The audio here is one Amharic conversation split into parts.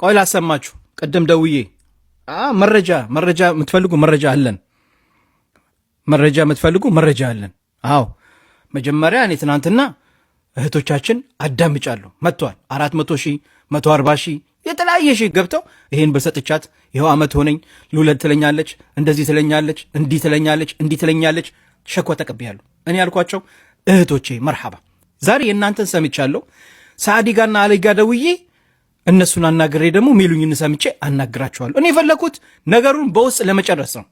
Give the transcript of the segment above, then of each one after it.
ቆይ ላሰማችሁ። ቅድም ደውዬ መረጃ የምትፈልጉ መረጃ አለን። መረጃ አለን። አዎ መጀመሪያ እኔ ትናንትና እህቶቻችን አዳምጫለሁ መጥቷል። 400 ሺህ 140 ሺህ የተለያየ ሺህ ገብተው ይሄን በሰጥቻት ይኸው ዓመት ሆነኝ ልውለድ ትለኛለች፣ እንደዚህ ትለኛለች፣ እንዲህ ትለኛለች። ሸኮ ተቀብያለሁ። እኔ ያልኳቸው እህቶቼ መርሐባ፣ ዛሬ የእናንተን ሰምቻለሁ። ሳዕዲ ጋርና አለይ ጋር ደውዬ እነሱን አናግሬ ደግሞ ሚሉኝን ሰምቼ አናግራቸዋለሁ። እኔ የፈለኩት ነገሩን በውስጥ ለመጨረስ ነው።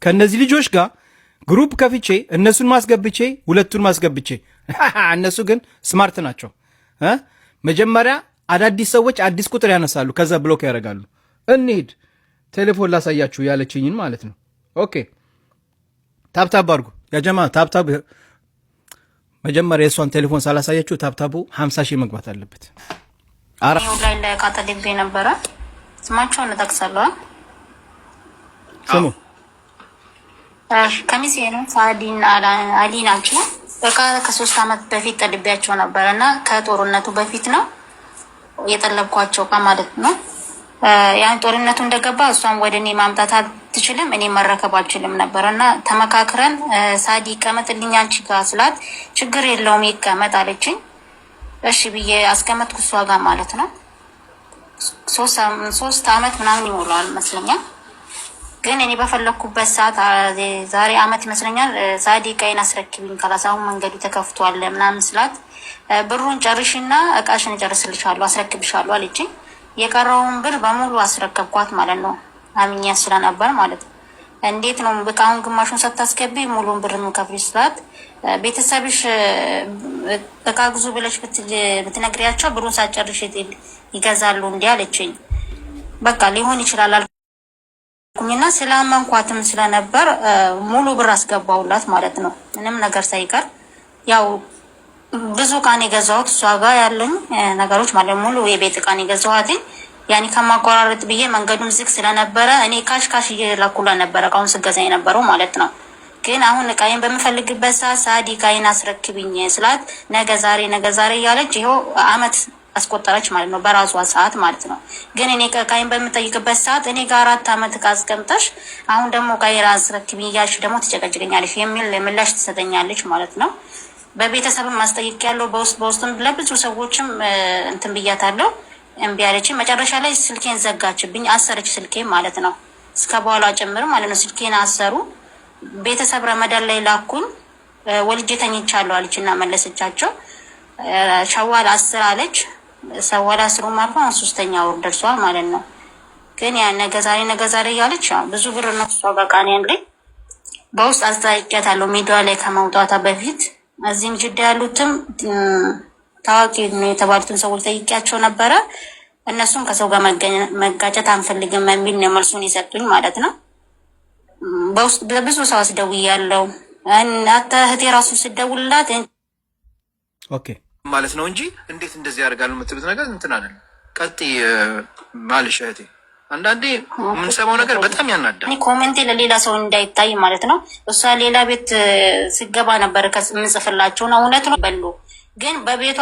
ከእነዚህ ልጆች ጋር ግሩፕ ከፍቼ እነሱን ማስገብቼ ሁለቱን ማስገብቼ እነሱ ግን ስማርት ናቸው። መጀመሪያ አዳዲስ ሰዎች አዲስ ቁጥር ያነሳሉ፣ ከዛ ብሎክ ያደርጋሉ። እንሂድ ቴሌፎን ላሳያችሁ ያለችኝን ማለት ነው። ኦኬ ታብታብ አድርጉ ያጀማ ታብታብ። መጀመሪያ የእሷን ቴሌፎን ሳላሳያችሁ ታብታቡ 50 ሺህ መግባት አለበት። ላይ እንዳይቃጠልብኝ ነበረ። ስማቸውን እጠቅሳለሁ። ስሙ ከሚሴ ነው። ሳዕዲና አሊ ናቸው። በቃ ከ3 ዓመት በፊት ጠልቤያቸው ነበረ እና ከጦርነቱ በፊት ነው የጠለብኳቸው እቃ ማለት ነው። ያን ጦርነቱ እንደገባ እሷን ወደ እኔ ማምጣት አትችልም፣ እኔ መረከብ አልችልም ነበር እና ተመካክረን ሳዕዲ ይቀመጥልኝ አንቺ ጋር ስላት ችግር የለውም ይቀመጥ አለችኝ። እሺ ብዬ አስቀመጥኩ እሷ ጋር ማለት ነው። 3 ዓመት ምናምን ይሞላል ይመስለኛል። ግን እኔ በፈለኩበት ሰዓት ዛሬ ዓመት ይመስለኛል ሳዕዲ እቃዬን አስረክብኝ ካላሳሁን መንገዱ ተከፍቷል ምናምን ስላት ብሩን ጨርሽና እቃሽን እጨርስልሻለሁ አስረክብሻለሁ አለችኝ። የቀረውን ብር በሙሉ አስረከብኳት ማለት ነው። አምኜ ስለነበር ማለት ነው። እንዴት ነው በቃውን ግማሹን ሳታስገቢ ሙሉን ብር የምከፍልሽ ስላት ቤተሰብሽ እቃ ግዙ ብለሽ ብትነግሪያቸው ብሩን ሳትጨርሽ ይገዛሉ እንዲህ አለችኝ። በቃ ሊሆን ይችላል አልኩኝና ስላመንኳትም ስለነበር ሙሉ ብር አስገባውላት ማለት ነው። ምንም ነገር ሳይቀር ያው ብዙ እቃን የገዛሁት እሷ ጋር ያለኝ ነገሮች ማለት ሙሉ የቤት እቃን የገዛኋት ያኔ ከማቆራረጥ ብዬ መንገዱን ዝግ ስለነበረ እኔ ካሽ እየላኩላ ነበረ እቃውን ስገዛ የነበረው ማለት ነው። ግን አሁን እቃዬን በምፈልግበት ሰዓት ሳዕዲ እቃዬን አስረክብኝ ስላት ነገ ዛሬ እያለች ይኸው ዓመት አስቆጠረች ማለት ነው፣ በራሷ ሰዓት ማለት ነው። ግን እኔ እቃዬን በምጠይቅበት ሰዓት እኔ ጋር 4 ዓመት እቃ አስቀምጠሽ አሁን ደግሞ እቃዬን አስረክብኝ እያልሽ ደግሞ ትጨቀጭቀኛለሽ የሚል ምላሽ ትሰጠኛለች ማለት ነው። በቤተሰብም ማስጠየቅ ያለው በውስጥም ለብዙ ሰዎችም እንትን ብያታለሁ። እምቢ አለችኝ። መጨረሻ ላይ ስልኬን ዘጋችብኝ፣ አሰረች ስልኬን ማለት ነው። እስከ በኋላ ጭምር ማለት ነው ስልኬን አሰሩ። ቤተሰብ ረመዳን ላይ ላኩኝ። ወልጄ ተኝቻለሁ አለችና መለሰቻቸው። ሸዋል 10 አለች። ሰዋል 10 ማለት ነው 3ኛ ወር ደርሷል ማለት ነው። ግን ያ ነገ ዛሬ እያለች ብዙ ብር ነው እሷ በቃ እኔ እንግዲህ በውስጥ አስጠይቄያታለሁ ሚዲያ ላይ ከመውጣቷ በፊት። እዚህም ጅዳ ያሉትም ታዋቂ የተባሉትን ሰዎች ጠይቄያቸው ነበረ። እነሱም ከሰው ጋር መጋጨት አንፈልግም የሚል ነው መልሱን የሰጡኝ ማለት ነው። በውስጥ በብዙ ሰው አስደውያለሁ። እህቴ ራሱ ስደውልላት ኦኬ ማለት ነው እንጂ እንዴት እንደዚህ ያደርጋሉ የምትሉት ነገር እንትን አይደለም። ቀጥይ ማልሽ እህቴ፣ አንዳንዴ የምንሰማው ነገር በጣም ያናዳል። ኮሜንቴ ለሌላ ሰው እንዳይታይ ማለት ነው። እሷ ሌላ ቤት ስገባ ነበር ከምንጽፍላቸው ነው። እውነት ነው በሉ ግን በቤቷ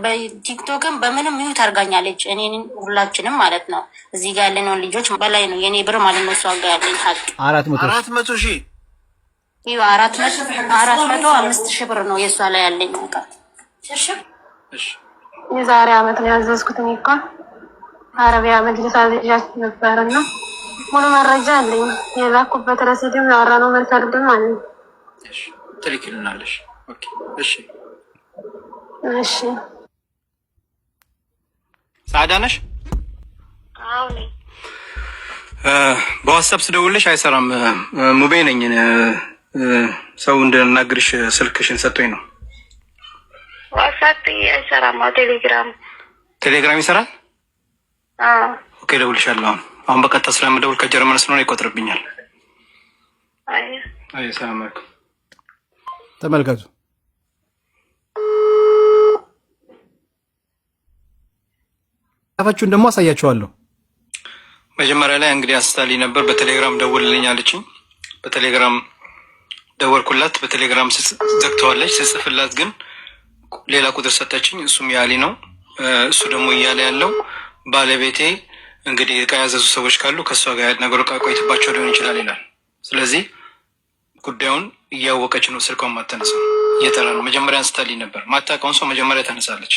በቲክቶክም በምንም ሚዩት አድርጋኛለች። እኔን ሁላችንም ማለት ነው እዚህ ጋር ያለነው ልጆች በላይ ነው የኔ ብር ማለት ነው። እሷ ጋር ያለኝ ሀቅ 400 ሺህ 405 ሺህ ብር ነው የእሷ ላይ ያለኝ ቃል። የዛሬ ዓመት ነው ያዘዝኩት እኮ አረቢያ መጅልስ አዝዣት ነበርና ሙሉ መረጃ አለኝ። የላኩበት ረሲድም ያወራነው መርከድም አለ። እሺ ትልክልናለሽ። ኦኬ እሺ እሺ። ሳዕዳ ነሽ? አዎ ነኝ። በዋትስአፕ ስደውልሽ አይሰራም። ሙቤ ነኝ። ሰው እንድናግርሽ ስልክሽን ሰጥቶኝ ነው። ዋትስአፕ አይሰራም። ቴሌግራም ይሰራል? አዎ። ኦኬ እደውልልሻለሁ። አሁን በቀጥታ ስለምደውል ከጀርመን ስለሆነ ይቆጥርብኛል። አይ ሰላም አለይኩም። ተመልከቱ። ጻፋችሁን ደግሞ አሳያችኋለሁ። መጀመሪያ ላይ እንግዲህ አስታሊ ነበር። በቴሌግራም ደውልልኝ አለችኝ። በቴሌግራም ደወልኩላት። በቴሌግራም ዘግተዋለች። ስጽፍላት ግን ሌላ ቁጥር ሰጠችኝ። እሱም ያሊ ነው። እሱ ደግሞ እያለ ያለው ባለቤቴ እንግዲህ እቃ ያዘዙ ሰዎች ካሉ ከእሷ ጋር ነገሩ እቃ ቆይትባቸው ሊሆን ይችላል ይላል። ስለዚህ ጉዳዩን እያወቀች ነው ስልኳን ማተነሳ እየጠራ ነው። መጀመሪያ አንስታልኝ ነበር። ማታውቀውን ሰው መጀመሪያ ተነሳለች።